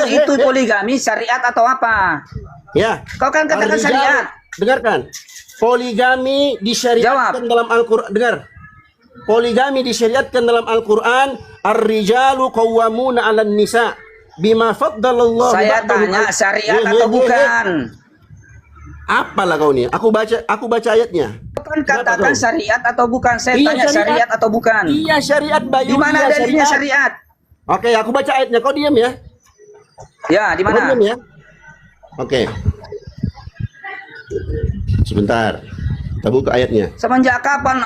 Itu poligami syariat atau apa? Ya. Kau kan katakan syariat. Dengarkan. Poligami disyariatkan dalam Al-Qur'an. Dengar. Poligami disyariatkan dalam Al-Qur'an, ar-rijalu qawwamuna 'alan nisa bima faddalallahu. Saya tanya syariat atau bukan? Apalah kau nih? Aku baca ayatnya. Kau kan katakan syariat atau bukan? Saya Iya, tanya syariat atau bukan? Iya, syariat, Bayu. Di mana dalilnya syariat? Oke, aku baca ayatnya. Kau diam ya? Ya, di mana? Kau diam ya? Oke. Sebentar. Kita buka ayatnya. Semenjak kapan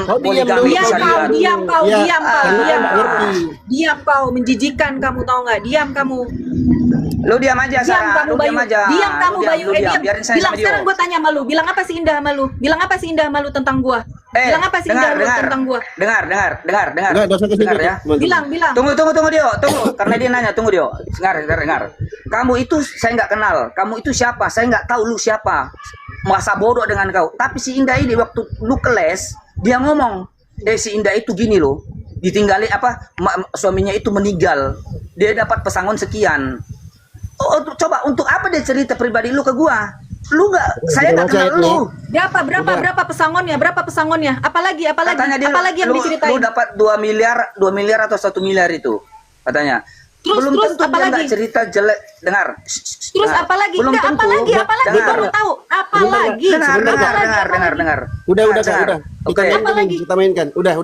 poligami syariat? Diam kau, Ya, diam kau, karena diam nggak kau. ngerti. Diam kau, menjijikan kamu, tahu nggak? Diam kamu. Lu diam aja, Diam Sarah. kamu, Lu Bayu. diam aja. Diam kamu, Lu Bayu. diam. Diam. Biarin saya Bilang sama sekarang dia. gue tanya sama lu. Bilang apa sih Indah sama lu? Bilang apa sih Indah sama lu tentang gua? Bilang apa sih Indah lu tentang gua? Dengar. Enggak usah ke situ. Dengar ya. Bilang. Tunggu Dio, tunggu. Karena dia nanya, tunggu Dio. Dengar. Kamu itu saya nggak kenal. Kamu itu siapa? Saya nggak tahu lu siapa. Masa bodoh dengan kau. Tapi si Indah ini waktu lu ke les, dia ngomong, si Indah itu gini loh. Ditinggali suaminya itu meninggal. Dia dapat pesangon sekian. Oh, coba untuk apa dia cerita pribadi lu ke gua? Lu saya nggak kenal lu. Berapa pesangonnya? Berapa pesangonnya? Apalagi Katanya dia, yang diceritain? Lu dapat 2 miliar atau 1 miliar itu katanya. Belum Terus tentu dia apalagi? nggak cerita jelek. Dengar. Terus apalagi? Belum Enggak, tentu. apalagi Dengar. baru tahu. Apalagi? Dengar. Udah. Oke. Kita mainkan. Udah.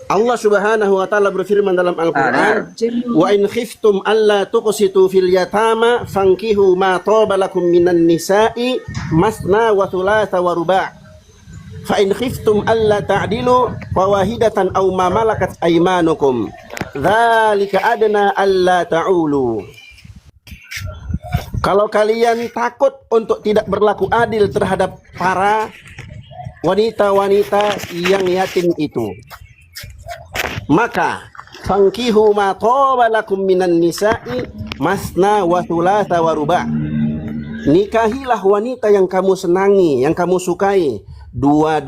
Allah Subhanahu wa taala berfirman dalam Al-Qur'an, "Wa in khiftum alla tuqsitu fil yatama fankihu ma taba lakum minan nisa'i masna wa thulatha wa ruba'. Fa in khiftum alla ta'dilu fawahidatan aw ma malakat aymanukum. Dzalika adna alla ta'ulu." Kalau kalian takut untuk tidak berlaku adil terhadap para wanita-wanita yang yatim itu, maka fankihu ma taba lakum minan nisa'i masna wa thulatha wa ruba'. Nikahilah wanita yang kamu senangi, yang kamu sukai. 2,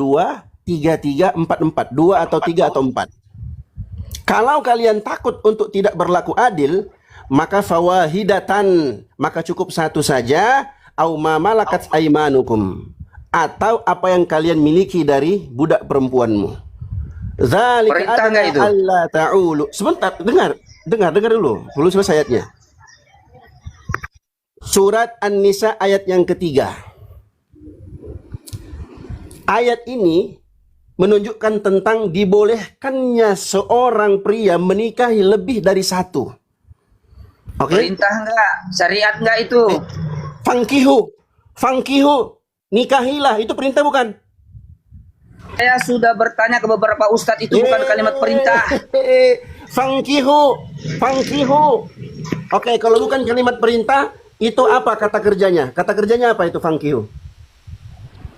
3, 4. 2 atau 3 atau 4. Kalau kalian takut untuk tidak berlaku adil, maka fawahidatan, maka cukup satu saja, au ma malakat aymanukum, atau apa yang kalian miliki dari budak perempuanmu. Perintah nggak itu? Allah ta'ulu. Sebentar, dengar dulu. Belum selesai ayatnya. Surat An-Nisa ayat yang ketiga. Ayat ini menunjukkan tentang dibolehkannya seorang pria menikahi lebih dari satu. Oke? Perintah nggak? Syariat nggak itu? Fankihu. Nikahilah, itu perintah bukan? Saya sudah bertanya ke beberapa ustadz, itu bukan kalimat perintah. Fankihu. Oke, kalau bukan kalimat perintah, itu apa kata kerjanya? Kata kerjanya apa itu fankihu?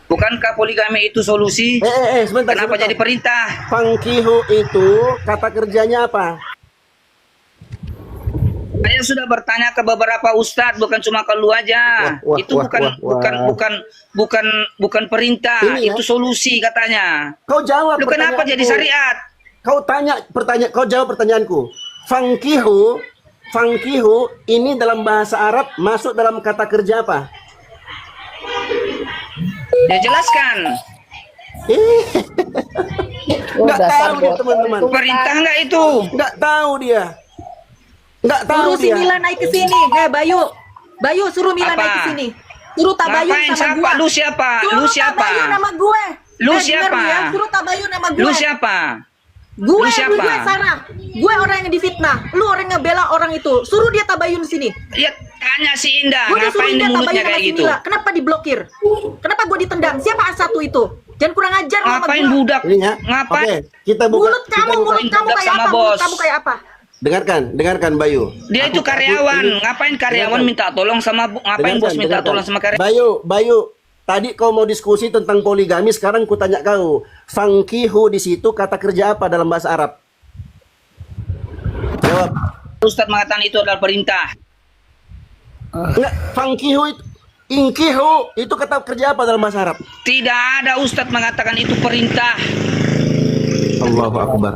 Bukankah poligami itu solusi? Sebentar. Kenapa jadi perintah? Fankihu itu kata kerjanya apa? Saya sudah bertanya ke beberapa ustadz, bukan cuma ke lu aja. Itu bukan perintah, Ini ya? itu solusi katanya. Kau jawab. Lu kenapa jadi syariat? Kau jawab pertanyaanku. Fankihu ini dalam bahasa Arab masuk dalam kata kerja apa? Dia jelaskan. Nggak tahu dia, teman-teman. Perintah nggak itu? Nggak tahu dia. Suruh si Mila naik ke sini. Bayu suruh Mila naik ke sini. Suruh Tabayun Ngapain, sama siapa? gua. Lu siapa? Suruh Lu siapa? Tabayun nama gue. Lu Denger siapa? lu ya, suruh Tabayun nama gue. Lu siapa? Gue Lu siapa? gue Sarah. Gue orang yang difitnah. Lu orang yang ngebela orang itu. Suruh dia Tabayun sini. Ya tanya si Indah, Gue disuruh ngapain di dia mulutnya Tabayun sama kayak si gitu? Mila. Kenapa diblokir? Kenapa gue ditendang? Siapa A1 itu? Jangan kurang ajar lu sama Ngapain gua. budak? Ini ya. Ngapain? Oke, kita buka. Mulut kamu kayak sama apa? bos. Mulut kamu kayak apa? Dengarkan Bayu. Dia itu karyawan. Ngapain karyawan minta tolong sama ngapain bos minta tolong sama karyawan? Bayu, tadi kau mau diskusi tentang poligami, sekarang ku tanya kau. Fankihu di situ kata kerja apa dalam bahasa Arab? Jawab. Ustadz mengatakan itu adalah perintah. Enggak, fankihu itu inkihu itu kata kerja apa dalam bahasa Arab? Tidak ada ustadz mengatakan itu perintah. Allahu Akbar.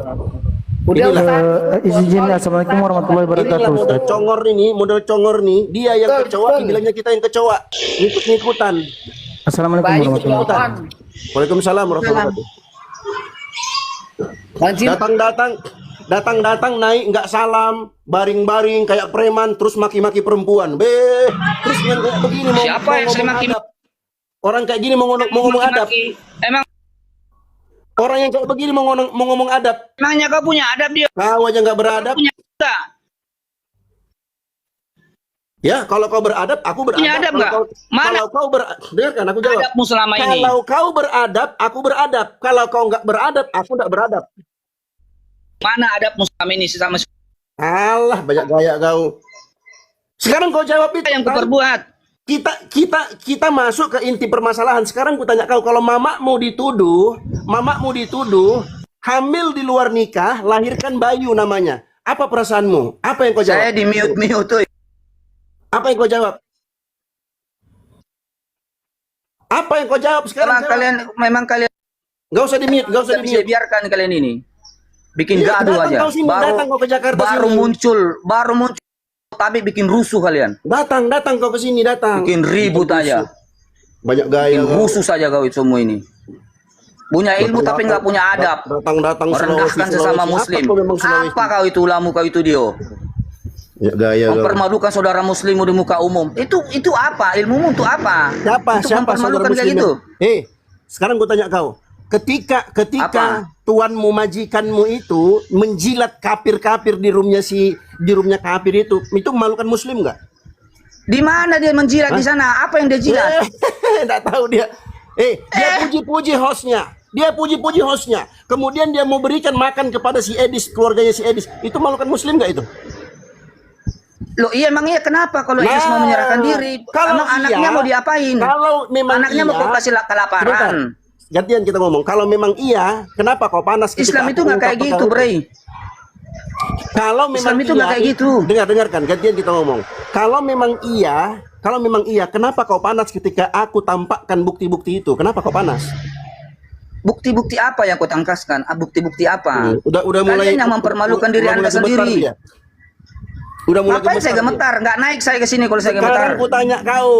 Udah Inilah. Izin, assalamualaikum warahmatullahi wabarakatuh. Inilah model Ustaz. congor ini, model congor nih. Dia yang kecoa, dibilangnya kita yang kecoa. Ngikut-ngikutan. Assalamualaikum warahmatullahi wabarakatuh. Waalaikumsalam warahmatullahi wabarakatuh. Datang naik nggak salam, baring-baring kayak preman, terus maki-maki perempuan. Terus yang kayak begini mau Siapa yang sering maki? adab. Orang kayak gini mau ngomong adab. Emang Orang yang kayak begini mau ngomong adab. emangnya kau punya adab dia? Kau aja nggak beradab. Punya enggak? Ya, kalau kau beradab, aku beradab. Punya adab nggak? Kalau kau dengarkan aku jawab. Adabmu selama ini. Kalau kau beradab, aku beradab. Kalau kau nggak beradab, aku nggak beradab. Mana adabmu selama ini sesama Alah, banyak gaya kau. Sekarang kau jawab itu. yang kuperbuat? Kita masuk ke inti permasalahan. Sekarang ku tanya kau, kalau mamamu dituduh hamil di luar nikah, lahirkan Bayu namanya. Apa perasaanmu? Apa yang kau jawab? Saya di mute tuh. Apa yang kau jawab? Apa yang kau jawab sekarang? Memang kalian Gak usah di mute, gak usah di bisa mute. biarkan kalian ini bikin Iya, gaduh datang aja. kau sini, datang kau ke Jakarta baru sini. muncul, tapi bikin rusuh kalian. Datang kau ke sini, datang. Bikin ribut aja. Banyak gaya. Bikin rusuh saja kau itu semua ini. Punya ilmu tapi nggak punya adab. Datang Merendahkan sesama muslim. Apa kau itu ulamu kau itu dia? Ya, gaya. Mempermalukan saudara muslim di muka umum. Itu apa? Ilmumu untuk apa? Untuk Siapa mempermalukan saudara kayak muslim? gitu. Sekarang gue tanya kau. Ketika Apa? tuanmu majikanmu itu menjilat kafir-kafir di rumnya kafir itu memalukan muslim nggak? Di mana dia menjilat di sana? Apa yang dia jilat? Nggak tahu dia. Dia puji-puji hostnya. Dia puji-puji hostnya. Kemudian dia mau berikan makan kepada si Edis, keluarganya si Edis. Itu memalukan muslim nggak itu? Loh iya emangnya kenapa kalau Edis mau menyerahkan diri? Kalau Emang anaknya mau diapain? Kalau memang anaknya mau kau kasih kelaparan. Gantian kita ngomong. Kalau memang iya, kenapa kau panas ketika Islam itu aku nggak kayak ungkap gitu, perkara Bray. Kalau memang Islam itu nggak kayak gitu. Dengarkan, gantian kita ngomong. Kalau memang iya, kenapa kau panas ketika aku tampakkan bukti-bukti itu? Kenapa kau panas? Bukti-bukti apa yang kau tangkaskan? Bukti-bukti apa? Udah mulai. Kalian yang mempermalukan diri Anda sendiri. Udah mulai Ngapain saya gemetar? Nggak naik saya ke sini kalau saya gemetar. Sekarang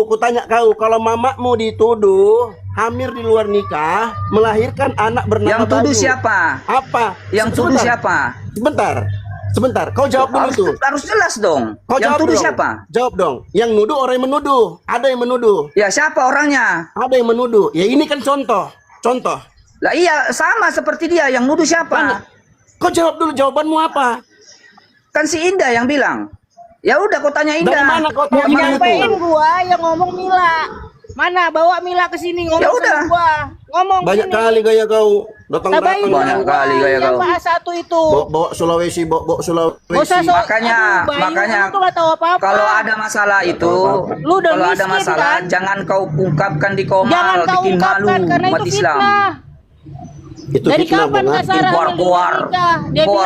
ku tanya kau, kalau mamamu dituduh hamil di luar nikah, melahirkan anak bernama Yang tuduh Bayu. siapa? Apa? Yang tuduh siapa? Sebentar. Kau jawab dulu tuh. Harus jelas dong. Kau Yang jawab tuduh dong. siapa? Jawab dong. Yang nuduh orang yang menuduh. Ada yang menuduh. Ya siapa orangnya? Ada yang menuduh. Ya ini kan contoh. Lah iya sama seperti dia. Yang nuduh siapa? Kau jawab dulu, jawabanmu apa? Kan si Indah yang bilang. Ya udah kau tanya Indah. Dari mana kau tahu Yang itu? nyampein gua yang ngomong Mila. Mana bawa Mila ke sini ngomong Ya udah. sama gua. Ngomong Banyak sini. kali gaya kau. Datang Banyak kali gaya yang kau. bahas satu itu. bawa Sulawesi, bawa Sulawesi. Nggak usah Makanya lu tuh nggak tahu apa-apa. kalau ada masalah itu, Lu udah kalau ada miskin, masalah kan? jangan kau ungkapkan di Jangan komal, kau bikin malu ungkapkan karena umat itu Islam. fitnah. Itu Dari fitnah kapan banget. Kak Sarah Keluar-keluar,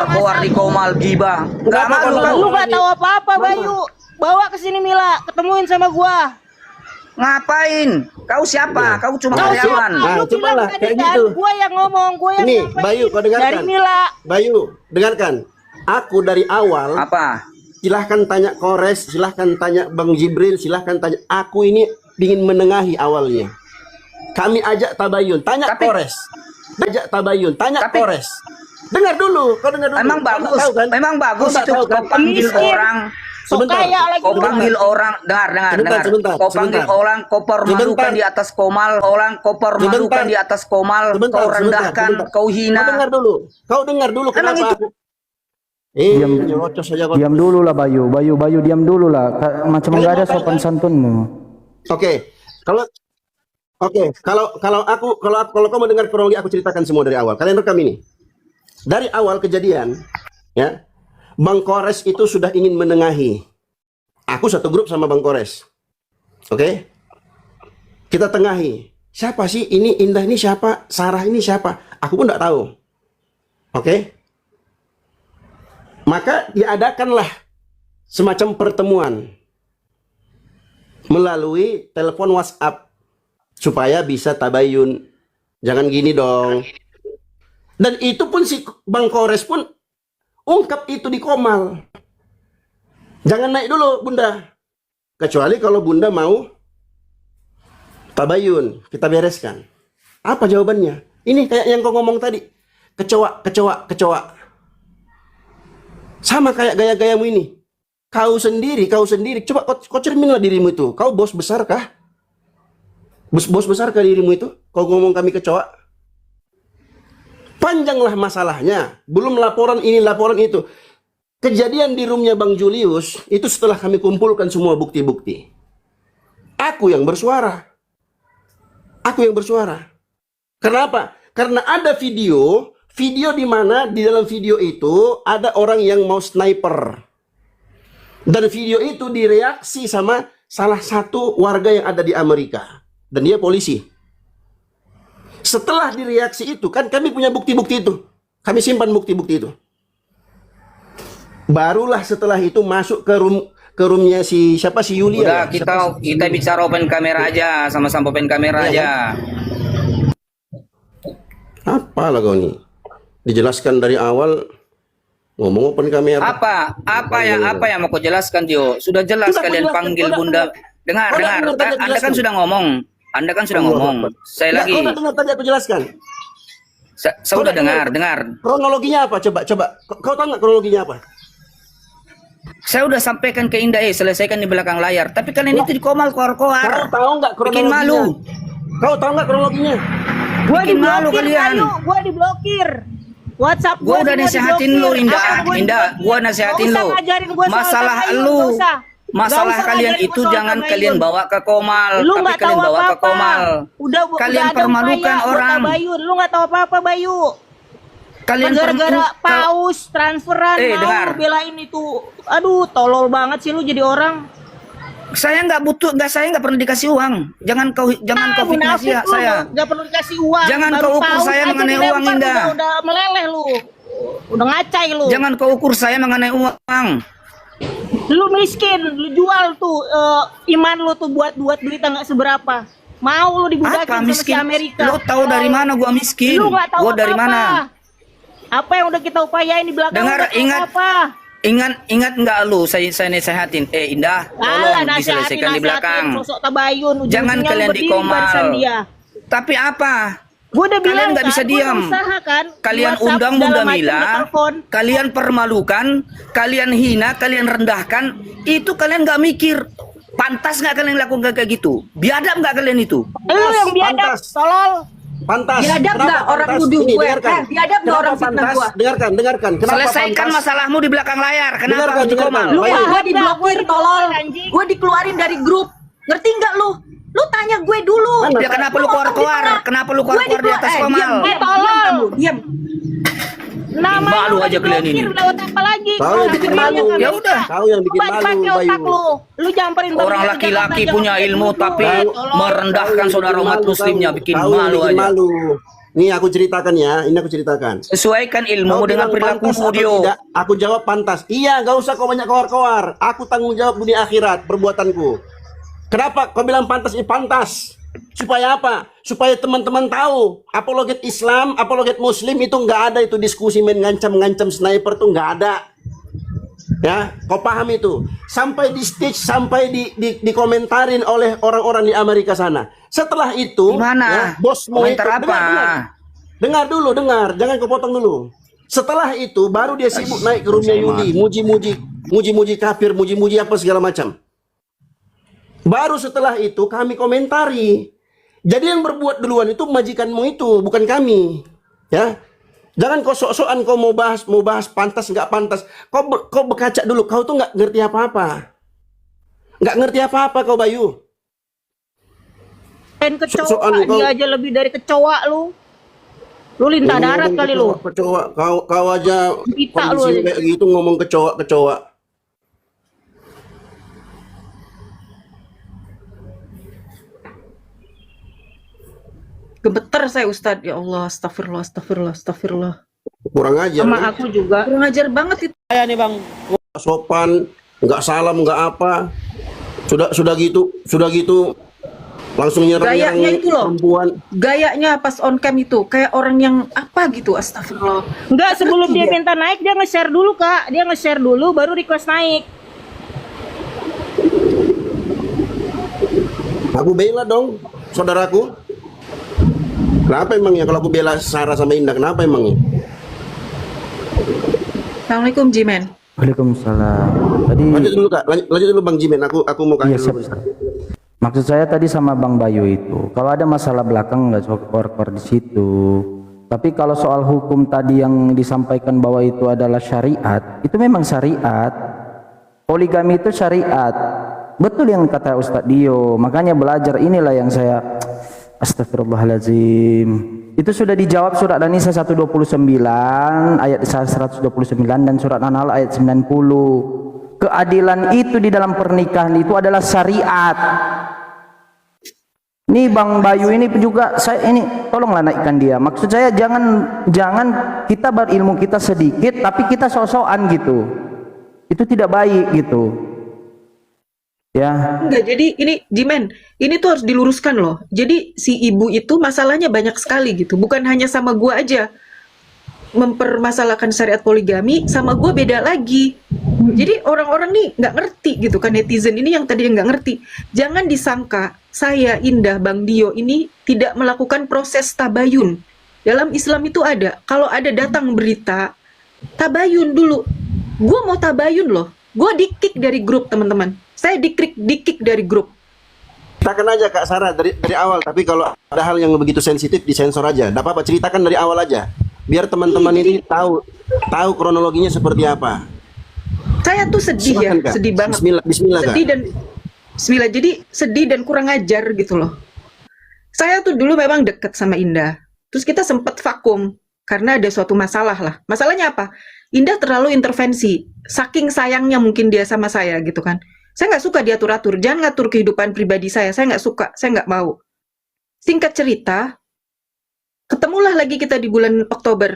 keluar di komal gibah. Nggak malu Lu kau. nggak tahu apa-apa, Bayu. Bawa ke sini Mila, ketemuin sama gua. Ngapain? Kau siapa? Kau cuma karyawan. Nah, Lu bilang cobalah, tadi kayak kan, gitu. gua yang ngomong, gua yang Ini, nyampein. Bayu, kau dengarkan. Dari Mila. Bayu, dengarkan. Aku dari awal, Apa? silahkan tanya Kores, silahkan tanya Bang Jibril, silahkan tanya. Aku ini ingin menengahi awalnya. Kami ajak Tabayun, tanya Kores. Ajak Tabayun, tanya Kores. Dengar dulu, kau dengar dulu. Memang Kau bagus, nggak tahu kan? memang bagus Kau nggak itu tahu kan? kau panggil Miskin. orang. Sok kaya lagi Kau lu. panggil orang, dengar. Kau panggil orang, kau permalukan di atas komal, kau permalukan di atas komal, kau rendahkan, kau Kau hina. Kau dengar dulu Emang kenapa? itu- Nyerocos saja kau. Diam dulu lah Bayu, diam dulu lah. Macam nggak ada sopan santunmu. Oke, kalau kamu dengar kronologi aku ceritakan semua dari awal. Kalian rekam ini. Dari awal kejadian, ya, Bang Kores itu sudah ingin menengahi. Aku satu grup sama Bang Kores. Oke? Kita tengahi. Siapa sih ini? Indah ini siapa? Sarah ini siapa? Aku pun tidak tahu. Oke? Maka diadakanlah semacam pertemuan melalui telepon WhatsApp supaya bisa tabayun. Jangan gini dong. Dan itu pun si Bang Kores pun ungkap itu di Komal. Jangan naik dulu Bunda, kecuali kalau Bunda mau tabayun, kita bereskan. Apa jawabannya? Ini kayak yang kau ngomong tadi, kecoa. Sama kayak gaya-gayamu ini. Kau sendiri, coba kau cerminlah dirimu itu. Kau bos besar kah? Bos besar kah dirimu itu? Kau ngomong kami kecoa? Panjanglah masalahnya. Belum laporan ini, laporan itu. Kejadian di roomnya Bang Julius, itu setelah kami kumpulkan semua bukti-bukti. Aku yang bersuara. Kenapa? Karena ada video di mana di dalam video itu ada orang yang mau sniper. Dan video itu direaksi sama salah satu warga yang ada di Amerika. Dan dia polisi. Setelah direaksi itu, kan kami punya bukti-bukti itu. Kami simpan bukti-bukti itu. Barulah setelah itu masuk ke roomnya si Yulia. Udah, kita bicara open kamera aja, sama-sama open kamera aja. Apalah kau nih? Dijelaskan dari awal ngomong open kamera. Apa yang mau kau jelaskan, Tio? Sudah jelas kalian panggil Bunda. Dengar. Anda kan sudah ngomong. Saya lagi. Kau dengar tadi aku jelaskan. Saya udah dengar. Kronologinya apa? Coba. Kau tahu nggak kronologinya apa? Saya udah sampaikan ke Indah, selesaikan di belakang layar. Tapi kalian itu di Komal koar-koar. Kau tahu nggak kronologinya? Bikin malu. Kau tahu nggak kronologinya? Bikin malu kalian. Gue diblokir. WhatsApp gue udah nasehatin lu, Indah. Gue nasehatin lu. Masalah kalian itu jangan kalian bawa ke Komal, tapi kalian bawa ke Komal. Kalian permalukan orang. Lu nggak tahu apa-apa, Bayu. Kalian gara-gara paus transferan dengar. Belain itu. Aduh, tolol banget sih lu jadi orang. Saya nggak pernah dikasih uang. Jangan kau fitnah saya. Nggak perlu dikasih uang. Jangan kau ukur saya mengenai uang, Indah. Udah meleleh lu. Udah ngacai lu. Jangan kau ukur saya mengenai uang. Lu miskin, lu jual tuh iman lu tuh buat duit nggak seberapa. Mau lu dibudakin sama si Amerika. Lu tahu dari mana gua miskin? Lu nggak tahu gua dari mana? Apa yang udah kita upayain di belakang? Dengar, ingat nggak lu saya nasehatin, Indah, tolong diselesaikan di belakang. Sosok tabayun, jangan kalian di Komal. Tapi apa? Gua udah bilang nggak bisa diam. Kalian undang Bunda Mila, kalian permalukan, kalian hina, kalian rendahkan. Itu kalian nggak mikir. Pantas nggak kalian lakukan kayak gitu? Biadab nggak kalian itu? Lu yang biadab, tolol. Pantas. Biadab nggak orang nuduh gue? Biadab nggak orang fitnah gue? Dengarkan. Selesaikan masalahmu di belakang layar. Kenapa di Komal? Lu gue diblokir, tolol. Gue dikeluarin dari grup. Ngerti nggak lu? Lu tanya gue dulu. Ya kenapa lu keluar? Kenapa lu keluar di atas Komal? Tolol. Diam. Nama malu aja kalian ini. Lewat apa lagi? Tahu yang bikin malu. Ya udah. Tahu yang bikin malu, Bayu. Lu jamperin orang laki-laki punya ilmu tapi merendahkan saudara umat muslimnya bikin malu aja. Nih aku ceritakan ya, Sesuaikan ilmu dengan perilaku video. Aku jawab pantas. Iya, gak usah kau banyak koar-koar. Aku tanggung jawab dunia akhirat perbuatanku. Kenapa kau bilang pantas? Ini pantas. Supaya apa? Supaya teman-teman tahu apologet Islam, apologet Muslim itu nggak ada itu diskusi main ngancam sniper tuh nggak ada. Ya, kau paham itu? Sampai di stage, sampai dikomentarin oleh orang-orang di Amerika sana. Setelah itu, gimana? Ya, bos mau komentar ikut, apa? Dengar dulu, jangan kau potong dulu. Setelah itu baru dia sibuk naik ke rumahnya Yudi, muji-muji kafir, muji-muji apa segala macam. Baru setelah itu kami komentari. Jadi yang berbuat duluan itu majikanmu itu, bukan kami. Ya. Jangan kau sok-sokan kau mau bahas pantas nggak pantas. Kau berkaca dulu, kau tuh nggak ngerti apa-apa. Nggak ngerti apa-apa kau, Bayu. Dan kecoa, dia aja lebih dari kecoa lu. Lu lintah darat kali lu. Kecoa, kau aja Kita lu aja. Kayak gitu ngomong kecoa. Gemeter saya Ustadz. Ya Allah, astagfirullah. Kurang ajar. Sama aku juga. Kurang ajar banget itu. Saya nih Bang, sopan, nggak salam, nggak apa. Sudah gitu Langsung nyerang Gayanya itu loh. perempuan. Gayanya pas on cam itu kayak orang yang apa gitu, astagfirullah. Enggak, sebelum Ngerti dia dia. minta naik dia nge-share dulu Kak. Dia nge-share dulu baru request naik. Aku bela dong, saudaraku. Kenapa emangnya kalau aku bela Sarah sama Indah? Kenapa emangnya? Assalamualaikum Jimen. Waalaikumsalam. Tadi Lanjut dulu Kak, lanjut dulu Bang Jimen. Aku mau iya, kasih siap. dulu. Maksud saya tadi sama Bang Bayu itu, kalau ada masalah belakang nggak suka keluar di situ. Tapi kalau soal hukum tadi yang disampaikan bahwa itu adalah syariat, itu memang syariat. Poligami itu syariat. Betul yang kata Ustadz Dio. Makanya belajar inilah yang saya astagfirullahaladzim. Itu sudah dijawab surat An-Nisa 129 ayat 129 dan surat An-Nahl ayat 90. Keadilan itu di dalam pernikahan itu adalah syariat. Nih Bang Bayu ini juga saya ini tolonglah naikkan dia. Maksud saya jangan kita berilmu kita sedikit tapi kita sok-sokan gitu. Itu tidak baik gitu. Ya. Enggak, jadi ini Jimen, ini tuh harus diluruskan loh. Jadi si ibu itu masalahnya banyak sekali gitu. Bukan hanya sama gua aja mempermasalahkan syariat poligami, sama gua beda lagi. Jadi orang-orang nih nggak ngerti gitu kan, netizen ini yang tadi nggak ngerti. Jangan disangka saya Indah Bang Dio ini tidak melakukan proses tabayun. Dalam Islam itu ada. Kalau ada datang berita, tabayun dulu. Gua mau tabayun loh. Gua di-kick dari grup teman-teman. Saya di-kick dari grup. Ceritakan aja Kak Sarah dari awal. Tapi kalau ada hal yang begitu sensitif disensor aja. Tidak apa-apa, ceritakan dari awal aja. Biar teman-teman ini tahu kronologinya seperti apa. Saya tuh sedih. Silakan, Ya, Kak. sedih banget. Bismillah Kak. Sedih dan Bismillah. Jadi sedih dan kurang ajar gitu loh. Saya tuh dulu memang deket sama Indah. Terus kita sempat vakum karena ada suatu masalah lah. Masalahnya apa? Indah terlalu intervensi. Saking sayangnya mungkin dia sama saya gitu kan. Saya nggak suka diatur-atur. Jangan ngatur kehidupan pribadi saya. Saya nggak suka. Saya nggak mau. Singkat cerita, ketemulah lagi kita di bulan Oktober.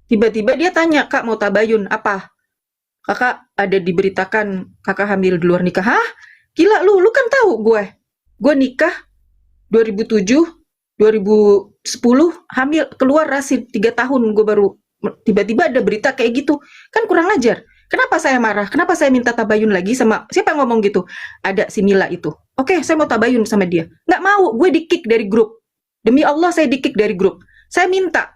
Tiba-tiba dia tanya, Kak mau tabayun apa? Kakak ada diberitakan kakak hamil di luar nikah. Hah? Gila lu kan tahu gue. Gue nikah 2007, 2010 hamil keluar rasid 3 tahun gue baru tiba-tiba ada berita kayak gitu. Kan kurang ajar. Kenapa saya marah? Kenapa saya minta tabayun lagi sama siapa yang ngomong gitu? Ada si Mila itu. Oke, saya mau tabayun sama dia. Nggak mau, gue di-kick dari grup. Demi Allah saya di-kick dari grup. Saya minta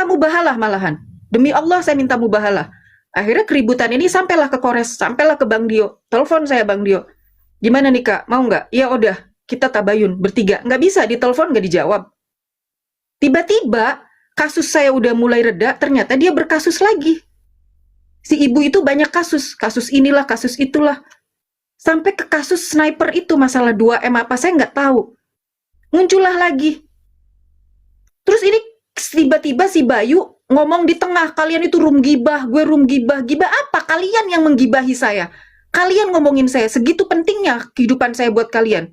mubahalah malahan. Demi Allah saya minta mubahalah. Akhirnya keributan ini sampailah ke Kores, sampailah ke Bang Dio. Telepon saya Bang Dio. Gimana nih Kak, mau nggak? Ya udah, kita tabayun bertiga. Nggak bisa, ditelepon nggak dijawab. Tiba-tiba kasus saya udah mulai reda, ternyata dia berkasus lagi. Si ibu itu banyak kasus inilah, kasus itulah. Sampai ke kasus sniper itu, masalah 2M apa, saya nggak tahu. Muncullah lagi. Terus ini tiba-tiba si Bayu ngomong di tengah, kalian itu rum gibah, gue rum gibah. Gibah apa? Kalian yang menggibahi saya. Kalian ngomongin saya, segitu pentingnya kehidupan saya buat kalian.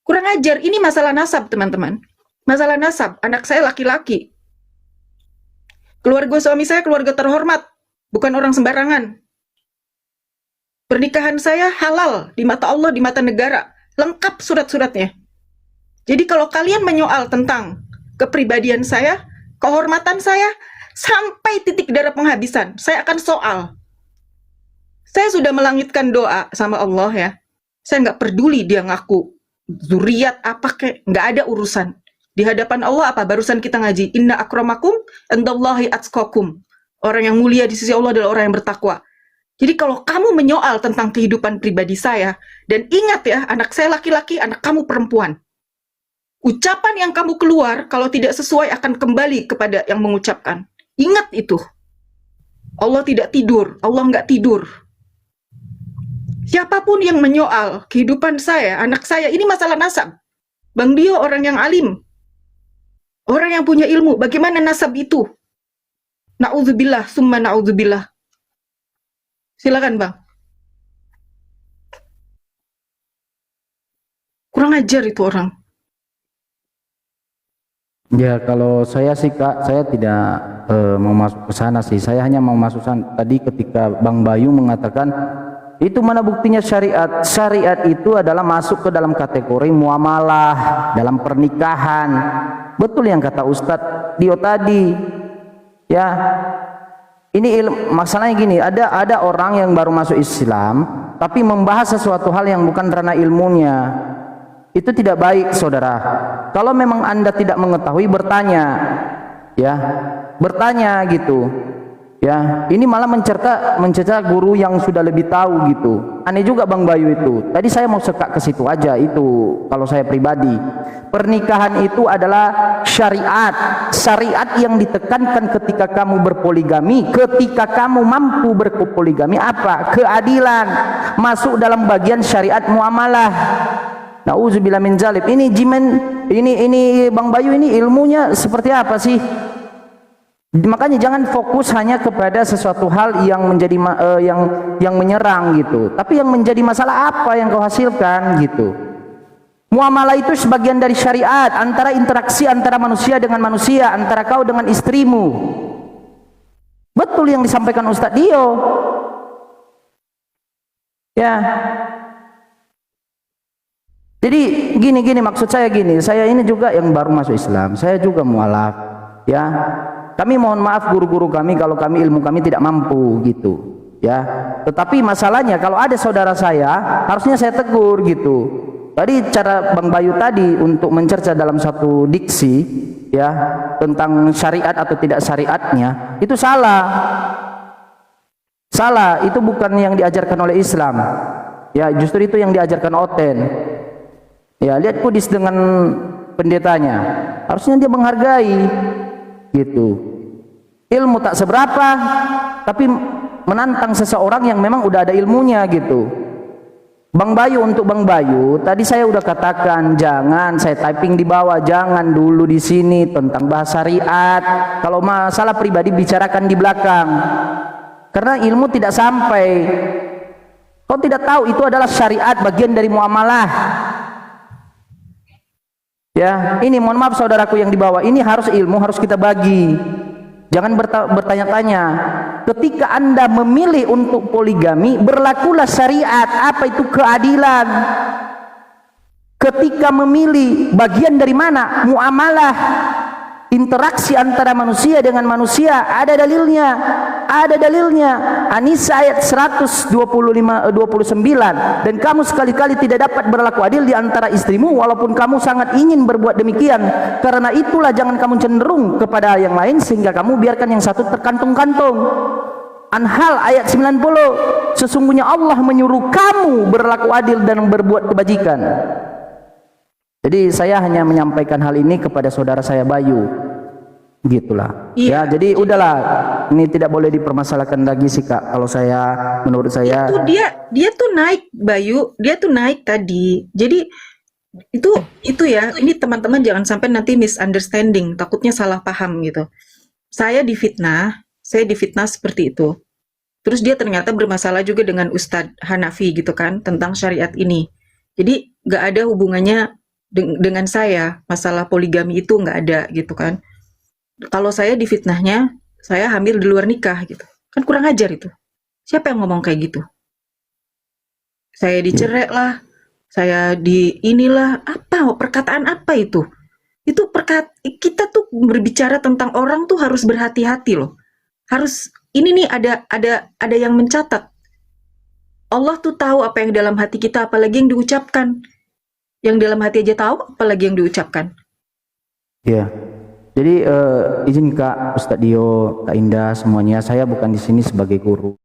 Kurang ajar, ini masalah nasab teman-teman. Masalah nasab, anak saya laki-laki. Keluarga suami saya keluarga terhormat. Bukan orang sembarangan. Pernikahan saya halal di mata Allah, di mata negara. Lengkap surat-suratnya. Jadi kalau kalian menyoal tentang kepribadian saya, kehormatan saya, sampai titik darah penghabisan, saya akan soal. Saya sudah melangitkan doa sama Allah ya. Saya nggak peduli dia ngaku zuriat apa kek, nggak ada urusan. Di hadapan Allah apa? Barusan kita ngaji. Inna akramakum indallahi atqakum. Orang yang mulia di sisi Allah adalah orang yang bertakwa. Jadi kalau kamu menyoal tentang kehidupan pribadi saya, dan ingat ya, anak saya laki-laki, anak kamu perempuan. Ucapan yang kamu keluar, kalau tidak sesuai akan kembali kepada yang mengucapkan. Ingat itu. Allah tidak tidur, Allah nggak tidur. Siapapun yang menyoal kehidupan saya, anak saya, ini masalah nasab. Bang Dio orang yang alim. Orang yang punya ilmu, bagaimana nasab itu? Na'udzubillah, summa na'udzubillah. Silakan Bang. Kurang ajar itu orang. Ya kalau saya sih Kak, saya tidak mau masuk ke sana sih. Saya hanya mau masuk sana. Tadi ketika Bang Bayu mengatakan Itu mana buktinya syariat? Syariat itu adalah masuk ke dalam kategori muamalah dalam pernikahan. Betul yang kata Ustadz Dio tadi. Ya. Ini masalahnya gini, ada orang yang baru masuk Islam tapi membahas sesuatu hal yang bukan ranah ilmunya. Itu tidak baik, saudara. Kalau memang Anda tidak mengetahui, bertanya. Ya. Bertanya gitu. Ya, ini malah mencerca guru yang sudah lebih tahu gitu. Aneh juga Bang Bayu itu. Tadi saya mau sekak ke situ aja itu kalau saya pribadi. Pernikahan itu adalah syariat. Syariat yang ditekankan ketika kamu berpoligami, ketika kamu mampu berpoligami apa? Keadilan. Masuk dalam bagian syariat muamalah. Nauzubillah min zalik. Ini Bang Bayu ini ilmunya seperti apa sih? Makanya jangan fokus hanya kepada sesuatu hal yang menjadi yang menyerang gitu, tapi yang menjadi masalah apa yang kau hasilkan gitu. Muamalah itu sebagian dari syariat, antara interaksi antara manusia dengan manusia, antara kau dengan istrimu. Betul yang disampaikan Ustadz Dio. Ya. Jadi gini maksud saya gini, saya ini juga yang baru masuk Islam, saya juga mualaf. Ya. Kami mohon maaf guru-guru kami kalau ilmu kami tidak mampu gitu, ya. Tetapi masalahnya kalau ada saudara saya, harusnya saya tegur gitu. Tadi cara Bang Bayu tadi untuk mencerca dalam satu diksi, ya, tentang syariat atau tidak syariatnya, itu salah. Salah, itu bukan yang diajarkan oleh Islam. Ya, justru itu yang diajarkan Oten. Ya, lihat kudis dengan pendetanya. Harusnya dia menghargai. Gitu. Ilmu tak seberapa tapi menantang seseorang yang memang udah ada ilmunya gitu. Bang Bayu, untuk Bang Bayu tadi saya udah katakan jangan, saya typing di bawah, jangan dulu di sini tentang bahasa syariat. Kalau masalah pribadi bicarakan di belakang. Karena ilmu tidak sampai. Kau tidak tahu itu adalah syariat, bagian dari muamalah. Ya, ini mohon maaf saudaraku yang di bawah, ini harus ilmu, harus kita bagi. Jangan bertanya-tanya. Ketika Anda memilih untuk poligami, berlakulah syariat. Apa itu keadilan? Ketika memilih bagian dari mana? Muamalah. Interaksi antara manusia dengan manusia, ada dalilnya. Ada dalilnya. An-Nisa ayat 129, dan kamu sekali-kali tidak dapat berlaku adil di antara istrimu walaupun kamu sangat ingin berbuat demikian. Karena itulah jangan kamu cenderung kepada yang lain sehingga kamu biarkan yang satu terkantung-kantung. An-Nahl ayat 90, sesungguhnya Allah menyuruh kamu berlaku adil dan berbuat kebajikan. Jadi saya hanya menyampaikan hal ini kepada saudara saya Bayu, gitulah. Iya. Ya, jadi udahlah, ini tidak boleh dipermasalahkan lagi sih Kak. Kalau saya, menurut saya Itu dia tuh naik Bayu, dia tuh naik tadi. Jadi itu ya, ini teman-teman jangan sampai nanti misunderstanding, takutnya salah paham gitu. Saya difitnah seperti itu. Terus dia ternyata bermasalah juga dengan Ustadz Hanafi gitu kan, tentang syariat ini. Jadi nggak ada hubungannya dengan saya, masalah poligami itu nggak ada gitu kan. Kalau saya difitnahnya, saya hamil di luar nikah gitu. Kan kurang ajar itu. Siapa yang ngomong kayak gitu? Saya dicerai lah, saya di inilah, apa, perkataan apa itu? Itu kita tuh berbicara tentang orang tuh harus berhati-hati loh. Harus, ini nih ada yang mencatat. Allah tuh tahu apa yang dalam hati kita, apalagi yang diucapkan. Yang dalam hati aja tahu, apalagi yang diucapkan. ya. Jadi izin Kak, Ustadz Dio, Kak Indah semuanya, saya bukan di sini sebagai guru.